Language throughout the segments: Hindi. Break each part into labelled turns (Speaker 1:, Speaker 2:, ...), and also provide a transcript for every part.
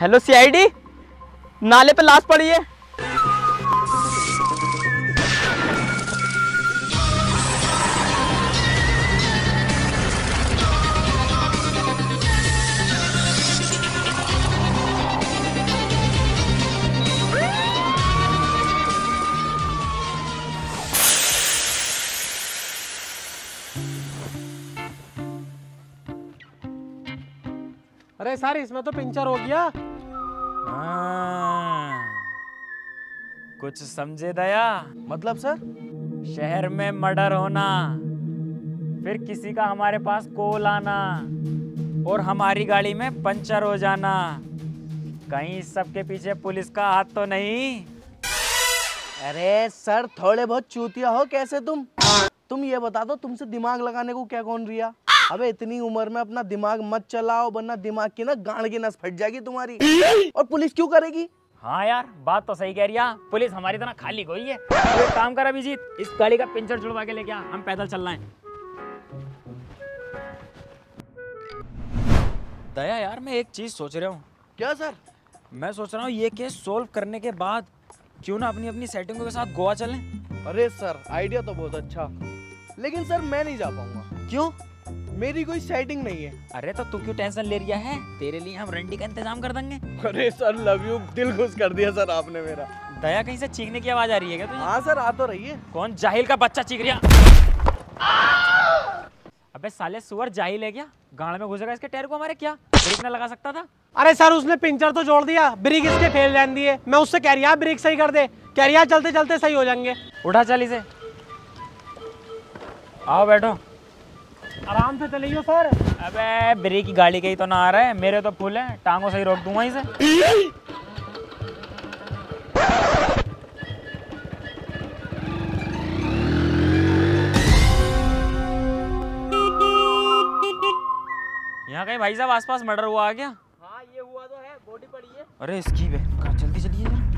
Speaker 1: हेलो सीआईडी, नाले पे लाश पड़ी है।
Speaker 2: अरे सर इसमें तो पंचर हो गया।
Speaker 3: कुछ समझे दया?
Speaker 4: मतलब सर?
Speaker 3: शहर में मर्डर होना, फिर किसी का हमारे पास कॉल आना और हमारी गाड़ी में पंचर हो जाना। कहीं इस सब के पीछे पुलिस का हाथ तो नहीं?
Speaker 4: अरे सर थोड़े बहुत चूतिया हो कैसे तुम ये बता दो, तुमसे दिमाग लगाने को क्या कौन रिया? अबे इतनी उम्र में अपना दिमाग मत चलाओ, वरना दिमाग की ना गांड की नस फट जाएगी तुम्हारी। और पुलिस क्यों करेगी?
Speaker 3: हाँ यार, बात तो सही कह रही है। पुलिस हमारी तरह खाली कोई है। तो एक काम कर अभिजीत, इस गाड़ी का पंचर छुड़वा के लेके आ, हम पैदल चल रहे हैं। दया यार, मैं एक चीज सोच रहा हूँ।
Speaker 4: क्या सर?
Speaker 3: मैं सोच रहा हूँ ये केस सोल्व करने के बाद क्यों ना अपनी अपनी सेटिंगों के साथ गोवा चलें।
Speaker 4: अरे सर आइडिया तो बहुत अच्छा, लेकिन सर मैं नहीं जा पाऊंगा।
Speaker 3: क्यों?
Speaker 4: मेरी कोई सेटिंग नहीं है।
Speaker 3: अरे तो तू क्यों टेंशन ले रहा है? तेरे लिए हम रंडी का इंतजाम कर देंगे।
Speaker 4: अरे सर लव यू, दिल खुश कर दिया सर आपने मेरा।
Speaker 3: दया, कहीं से चीखने की आवाज आ रही है क्या तुझे?
Speaker 4: हाँ सर आ तो रही है।
Speaker 3: कौन जाहिल का बच्चा चीख रहा? अबे साले सुअर जाहिल है क्या? गाड़ में घुसेगा इसके टायर को हमारे, क्या ब्रेक ना लगा सकता था?
Speaker 2: अरे सर उसने पंचर तो जोड़ दिया, ब्रेक इसके फेल जान दिए। मैं उससे कह रही ब्रेक सही कर दे, कह रही चलते चलते सही हो जाएंगे।
Speaker 3: उठा चल इसे। आओ बैठो।
Speaker 2: आराम से चलिए सर।
Speaker 3: अबे ब्रेक की गाड़ी कहीं तो ना आ रहा है, मेरे तो फुल है, टांगों से ही रोक दूंगा इसे। यहाँ कहीं भाई साहब आसपास मर्डर हुआ आ गया?
Speaker 1: हाँ ये हुआ तो है, बॉडी पड़ी है।
Speaker 3: अरे इसकी बे, जल्दी चलिए जरा।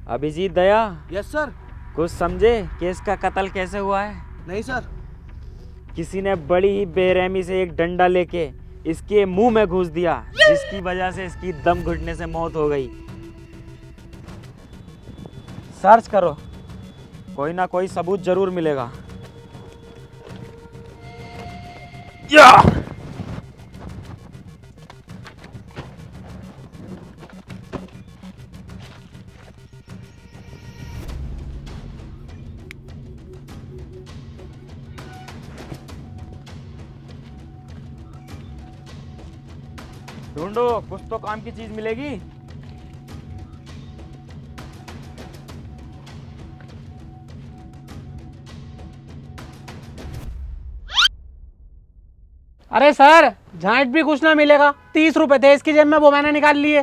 Speaker 3: अभिजीत, दया,
Speaker 4: यस सर।
Speaker 3: कुछ समझे केस का कत्ल कैसे हुआ है?
Speaker 4: नहीं सर।
Speaker 3: किसी ने बड़ी ही बेरहमी से एक डंडा लेके इसके मुंह में घुस दिया, जिसकी वजह से इसकी दम घुटने से मौत हो गई। सर्च करो, कोई ना कोई सबूत जरूर मिलेगा। या! ढूंढो, कुछ तो काम की चीज मिलेगी।
Speaker 2: अरे सर झांट भी कुछ ना मिलेगा। 30 रुपए थे इसकी जेब में, वो मैंने निकाल लिए।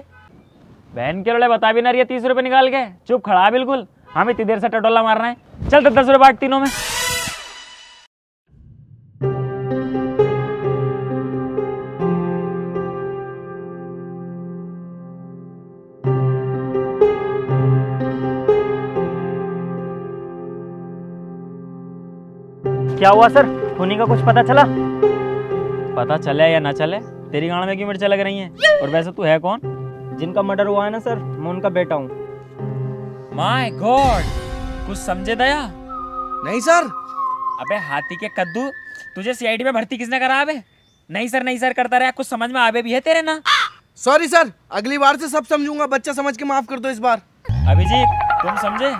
Speaker 3: बहन के रोले बता भी ना रही है 30 रुपए निकाल के। चुप खड़ा बिल्कुल, हम इतनी देर से टटोला मार रहे हैं। चल 10 रुपए बांट तीनों में। क्या हुआ सर, खूनी का कुछ पता चला? पता चले या ना चले, तेरी गाड़ में क्यों मिर्चा लग रही हैं? और वैसे तू है कौन?
Speaker 1: जिनका मर्डर हुआ है ना सर, मैं उनका बेटा हूँ।
Speaker 3: माय गॉड, कुछ समझे दया?
Speaker 4: नहीं सर।
Speaker 3: अबे हाथी के कद्दू, तुझे सीआईडी में भर्ती किसने करा? अबे नहीं सर करता रहा, कुछ समझ में आवे भी है तेरे ना?
Speaker 4: सॉरी सर, अगली बार से सब समझूंगा, बच्चा समझ के माफ कर दो इस बार।
Speaker 3: अभिजीत, तुम समझे?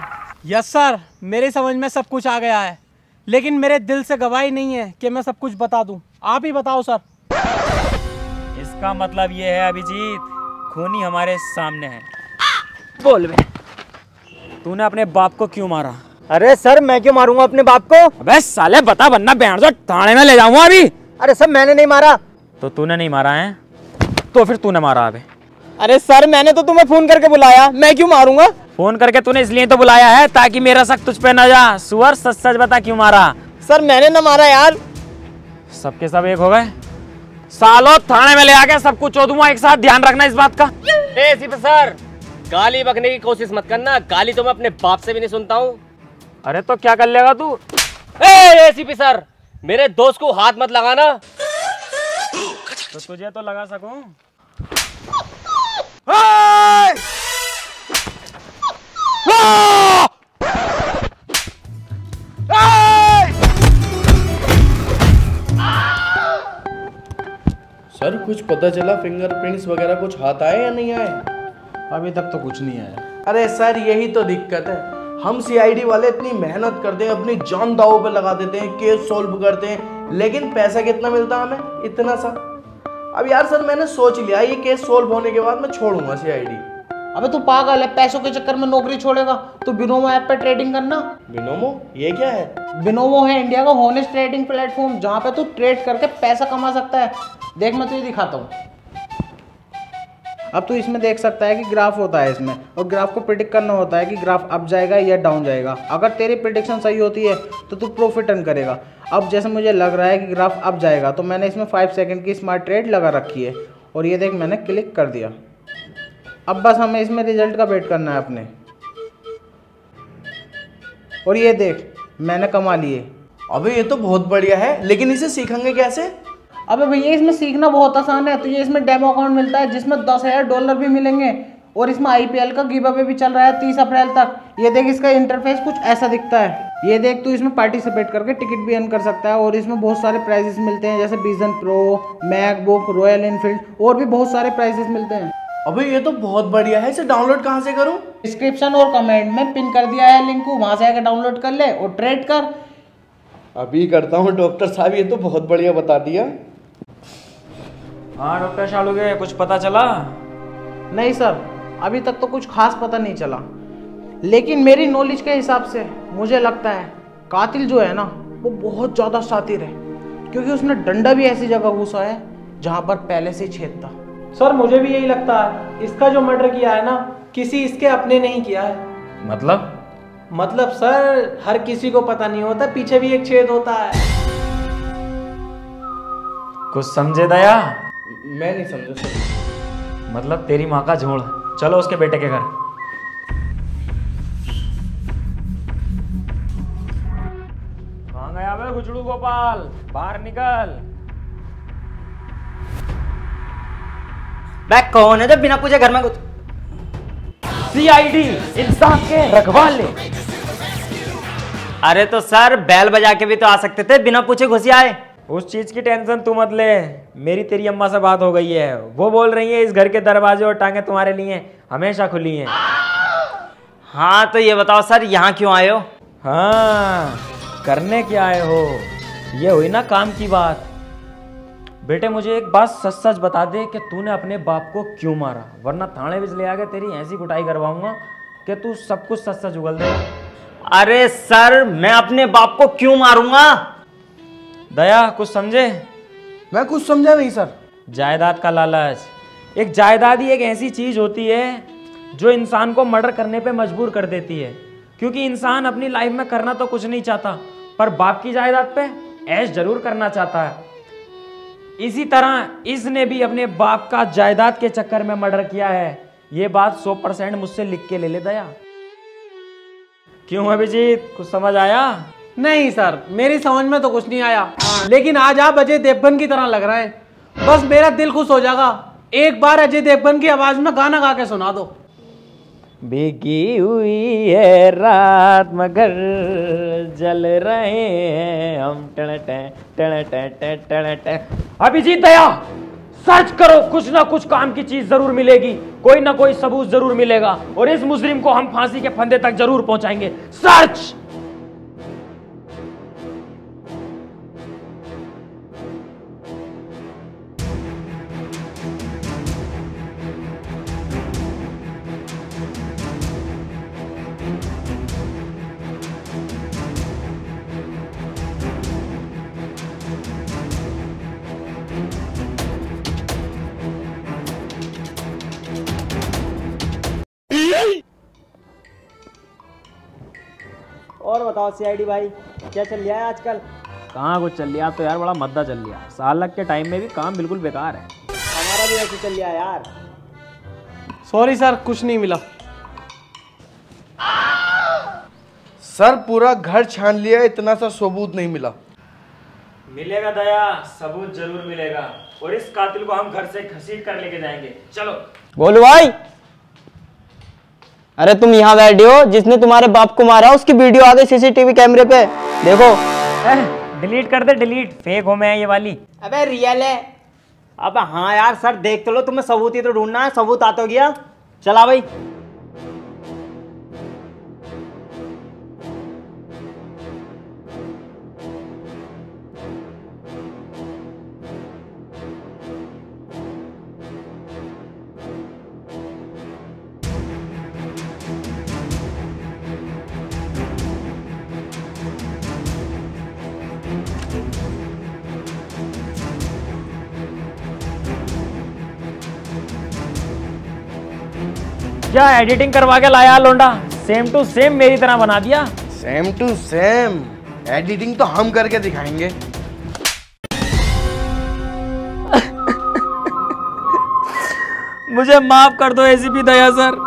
Speaker 2: यस सर, मेरी समझ में सब कुछ आ गया है, लेकिन मेरे दिल से गवाही नहीं है कि मैं सब कुछ बता दूं। आप ही बताओ सर।
Speaker 3: इसका मतलब ये है अभिजीत, खूनी हमारे सामने है।
Speaker 1: बोल बे,
Speaker 3: तूने अपने बाप को क्यों मारा?
Speaker 1: अरे सर मैं क्यों मारूंगा अपने बाप को?
Speaker 3: अबे साले बता, वरना बैंड जो थाने में ले जाऊंगा अभी।
Speaker 1: अरे सर मैंने नहीं मारा।
Speaker 3: तो तूने नहीं मारा है, तो फिर तूने मारा। अबे
Speaker 1: अरे सर मैंने तो तुम्हें फोन करके बुलाया, मैं क्यों मारूंगा?
Speaker 3: फोन करके तूने इसलिए तो बुलाया है ताकि मेरा शक तुझ पे न जा। सुअर, सच सच बता क्यों मारा?
Speaker 1: सर मैंने ना मारा यार।
Speaker 3: सबके सब एक हो गए। सालों थाने में ले आके सब कुछ चो दूंगा एक साथ, ध्यान रखना इस बात का।
Speaker 1: एसीपी सर, गाली बकने की कोशिश मत करना, गाली तो मैं अपने बाप से भी नहीं सुनता हूँ।
Speaker 3: अरे तो क्या कर लेगा तू?
Speaker 1: एसीपी सर, मेरे दोस्त को हाथ मत लगाना।
Speaker 3: तो तुझे तो लगा सकूं।
Speaker 4: सर कुछ पता चला, फिंगरप्रिंट्स वगैरह कुछ हाथ आए या नहीं आए?
Speaker 5: अभी तक तो कुछ नहीं आया।
Speaker 4: अरे सर यही तो दिक्कत है, हम सीआईडी वाले इतनी मेहनत करते हैं, अपनी जान दांव पे लगा देते हैं, केस सॉल्व करते हैं, लेकिन पैसा कितना मिलता है हमें? इतना सा। अब यार सर मैंने सोच लिया ये केस सॉल्व होने के बाद मैं छोड़ूंगा सीआईडी।
Speaker 5: अबे तू पागल है, पैसों के चक्कर में नौकरी छोड़ेगा तो बिनोमो ऐप पे ट्रेडिंग करना।
Speaker 4: बिनोमो ये क्या है?
Speaker 5: बिनोमो है इंडिया का होनेस्ट ट्रेडिंग प्लेटफॉर्म, जहाँ पे तू ट्रेड करके पैसा कमा सकता है। देख मैं तुझे दिखाता हूँ। अब तू इसमें देख सकता है कि ग्राफ होता है इसमें, और ग्राफ को प्रिडिक्ट करना होता है कि ग्राफ अप जाएगा या डाउन जाएगा। अगर तेरी प्रिडिक्शन सही होती है तो तू प्रॉफिट अर्न करेगा। अब जैसे मुझे लग रहा है कि ग्राफ अप जाएगा, तो मैंने इसमें 5 सेकंड की स्मार्ट ट्रेड लगा रखी है, और ये देख मैंने क्लिक कर दिया। अब बस हमें इसमें रिजल्ट का वेट करना है अपने। और ये देख मैंने कमा लिए।
Speaker 4: अबे ये तो बहुत बढ़िया है, लेकिन इसे सीखेंगे कैसे?
Speaker 5: अबे भैया इसमें सीखना बहुत आसान है। तुझे इसमें डेमो अकाउंट मिलता है जिसमें $10,000 भी मिलेंगे, और इसमें IPL का गिव अवे भी चल रहा है 30 अप्रैल तक। ये देख इसका इंटरफेस कुछ ऐसा दिखता है। ये देख तू इसमें पार्टिसिपेट करके टिकट भी अर्न कर सकता है, और इसमें बहुत सारे प्राइजेस मिलते हैं जैसे vision pro, MacBook, royal Enfield, और भी बहुत सारे प्राइजेस मिलते हैं।
Speaker 4: अबे ये तो बहुत बढ़िया है, इसे डाउनलोड कहाँ से करूँ?
Speaker 5: डिस्क्रिप्शन और कमेंट में पिन कर दिया है लिंक को, वहां से आकर डाउनलोड कर ले और ट्रेड कर।
Speaker 4: अभी करता हूँ डॉक्टर साहब, ये तो बहुत बढ़िया बता दिया।
Speaker 3: हाँ डॉक्टर शालुगे, कुछ पता चला?
Speaker 5: नहीं सर, अभी तक तो कुछ खास पता नहीं चला, लेकिन मेरी नॉलेज के हिसाब से मुझे लगता है कातिल जो है ना वो बहुत ज़्यादा शातिर है, क्योंकि उसने डंडा भी ऐसी जगह घुसा है जहाँ पर पहले से ही छेद था।
Speaker 2: सर मुझे भी यही लगता है, इसका जो मर्डर किया है ना किसी इसके अपने नहीं किया है।
Speaker 3: मतलब
Speaker 2: सर हर किसी को पता नहीं होता पीछे भी एक छेद होता है।
Speaker 3: कुछ समझे दया?
Speaker 4: मैं नहीं समझा सर।
Speaker 3: मतलब तेरी माँ का झोल। चलो उसके बेटे के घर। कहाँ गया बे गुचड़ू गोपाल? बाहर निकल।
Speaker 6: बैग कौन है जो बिना पूछे घर में कुछ?
Speaker 3: CID इंसाफ के रखवाले।
Speaker 6: अरे तो सर बैल बजा के भी तो आ सकते थे, बिना पूछे घुसी आए।
Speaker 3: उस चीज की टेंशन तू मत ले, मेरी तेरी अम्मा से बात हो गई है। वो बोल रही है इस घर के दरवाजे और टांगे तुम्हारे लिए हमेशा खुली हैं।
Speaker 6: हाँ तो ये बताओ सर यहाँ क्यों आए हो?
Speaker 3: हाँ करने क्या आए हो, ये हुई ना काम की बात। बेटे मुझे एक बात सच सच बता दे कि तूने अपने बाप को क्यों मारा, वरना थाने में ले आके तेरी ऐसी कुटाई करवाऊंगा कि तू सब कुछ सच सच उगल देगा।
Speaker 6: अरे सर मैं अपने बाप को क्यों मारूंगा?
Speaker 3: दया कुछ समझे?
Speaker 4: मैं कुछ समझा नहीं सर।
Speaker 3: जायदाद का लालच। एक जायदाद ही एक ऐसी चीज होती है जो इंसान को मर्डर करने पे मजबूर कर देती है, क्योंकि इंसान अपनी लाइफ में करना तो कुछ नहीं चाहता, पर बाप की जायदाद पे ऐश जरूर करना चाहता है। इसी तरह इसने भी अपने बाप का जायदाद के चक्कर में मर्डर किया है। ये बात 100% मुझसे लिख के ले ले दया। क्यों अभिजीत, कुछ समझ आया?
Speaker 2: नहीं सर मेरी समझ में तो कुछ नहीं आया, लेकिन आज आप अजय देवगन की तरह लग रहे हैं। बस मेरा दिल खुश हो जाएगा, एक बार अजय देवगन की आवाज में गाना गा के सुना दो।
Speaker 3: भीगी हुई है रात मगर जल रहे हैं हम। अभिजीत दया सर्च करो, कुछ ना कुछ काम की चीज जरूर मिलेगी, कोई ना कोई सबूत जरूर मिलेगा, और इस मुजरिम को हम फांसी के फंदे तक जरूर पहुंचाएंगे। सर्च।
Speaker 6: और बताओ सीआईडी भाई क्या चल रहा है आजकल?
Speaker 3: कहाँ कुछ चल लिया, तो यार बड़ा मद्दा चल लिया। साल के टाइम में भी काम बिल्कुल बेकार है।
Speaker 6: हमारा भी ऐसे चल रहा है यार।
Speaker 2: सॉरी सर कुछ नहीं मिला।
Speaker 4: सर पूरा घर छान लिया, इतना सा सबूत नहीं मिला।
Speaker 3: मिलेगा दया, सबूत जरूर मिलेगा और इस कातिल को हम घर से घसीट कर लेके जाएंगे। चलो।
Speaker 6: बोलो भाई, अरे तुम यहाँ बैठे हो, जिसने तुम्हारे बाप को मारा उसकी वीडियो आ गई सीसीटीवी कैमरे पे, देखो।
Speaker 3: डिलीट कर दे, डिलीट। फेक हो मैं ये वाली।
Speaker 6: अबे रियल है। अब हाँ यार सर, देख तो लो, तुम्हें सबूत ही तो ढूंढना है, सबूत आ तो गया। चला भाई।
Speaker 3: क्या एडिटिंग करवा के लाया लोंडा, सेम टू सेम मेरी तरह बना दिया।
Speaker 4: सेम टू सेम एडिटिंग तो हम करके दिखाएंगे।
Speaker 3: मुझे माफ कर दो एसीपी दया सर।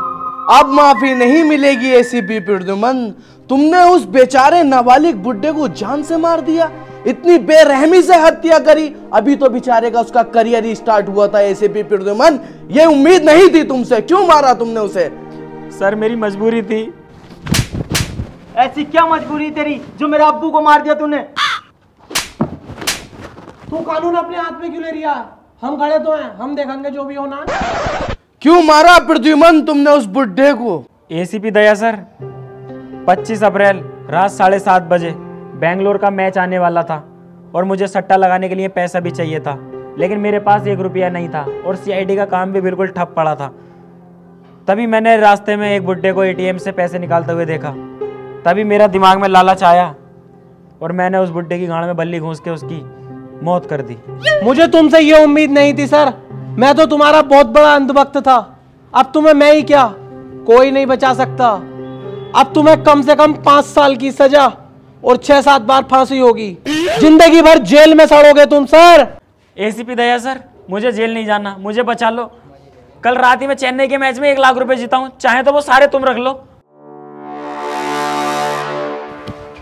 Speaker 4: अब माफी नहीं मिलेगी एसीपी प्रद्युमन। तुमने उस बेचारे नाबालिग बुड्ढे को जान से मार दिया, इतनी बेरहमी से हत्या करी। अभी तो बेचारे का उसका करियर ही स्टार्ट हुआ था एसीपी प्रद्युमन, ये उम्मीद नहीं थी तुमसे। क्यों मारा तुमने उसे?
Speaker 3: सर मेरी मजबूरी थी।
Speaker 6: ऐसी क्या मजबूरी तेरी जो मेरे अब्बू को मार दिया तूने?
Speaker 2: तू कानून अपने हाथ में क्यों ले रिया? हम खड़े तो हैं, हम देखेंगे जो भी होना।
Speaker 4: क्यों मारा प्रद्युमन तुमने उस बुड्ढे को?
Speaker 3: एसीपी दया सर, 25 अप्रैल रात 7:30 बजे बेंगलोर का मैच आने वाला था और मुझे सट्टा लगाने के लिए पैसा भी चाहिए था, लेकिन मेरे पास 1 रुपया नहीं था और सीआईडी का काम भी बिल्कुल ठप पड़ा था। तभी मैंने रास्ते में एक बुड्ढे को एटीएम से पैसे निकालते हुए देखा। तभी मेरा दिमाग में लालच आया और मैंने उस बुड्ढे की गांड में बल्ली घूंस के उसकी मौत कर दी।
Speaker 2: मुझे तुमसे ये उम्मीद नहीं थी सर, मैं तो तुम्हारा बहुत बड़ा अंधभक्त था। अब तुम्हें मैं ही क्या, कोई नहीं बचा सकता। अब तुम्हें कम से कम 5 साल की सजा और 6-7 बार फांसी होगी। जिंदगी भर जेल में सड़ोगे तुम सर।
Speaker 3: एसीपी दया सर, मुझे जेल नहीं जाना, मुझे बचा लो। कल रात ही मैं चेन्नई के मैच में 1 लाख रुपए जीता हूं, चाहे तो वो सारे तुम रख लो।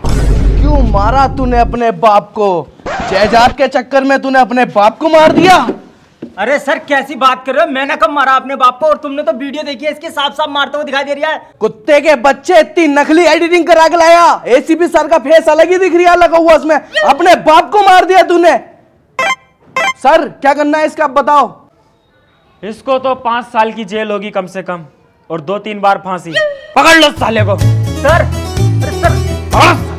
Speaker 4: क्यों मारा तूने अपने बाप को? जायदाद के चक्कर में तूने अपने बाप को मार दिया?
Speaker 6: अरे सर कैसी बात कर रहे हो, मैंने कब मारा अपने बाप को? और तुमने तो वीडियो देखी है, इसके साफ साफ मारते हुए दिखाई दे रहा है।
Speaker 4: कुत्ते के बच्चे, इतनी नकली एडिटिंग करा के लाया। एसीपी सर का फेस अलग ही दिख रहा लगा हुआ उसमें, अपने बाप को मार दिया तूने। सर क्या करना है इसका, आप बताओ।
Speaker 3: इसको तो 5 साल की जेल होगी कम से कम और 2-3 बार फांसी। पकड़ लो साले को।
Speaker 6: सर, अरे सर,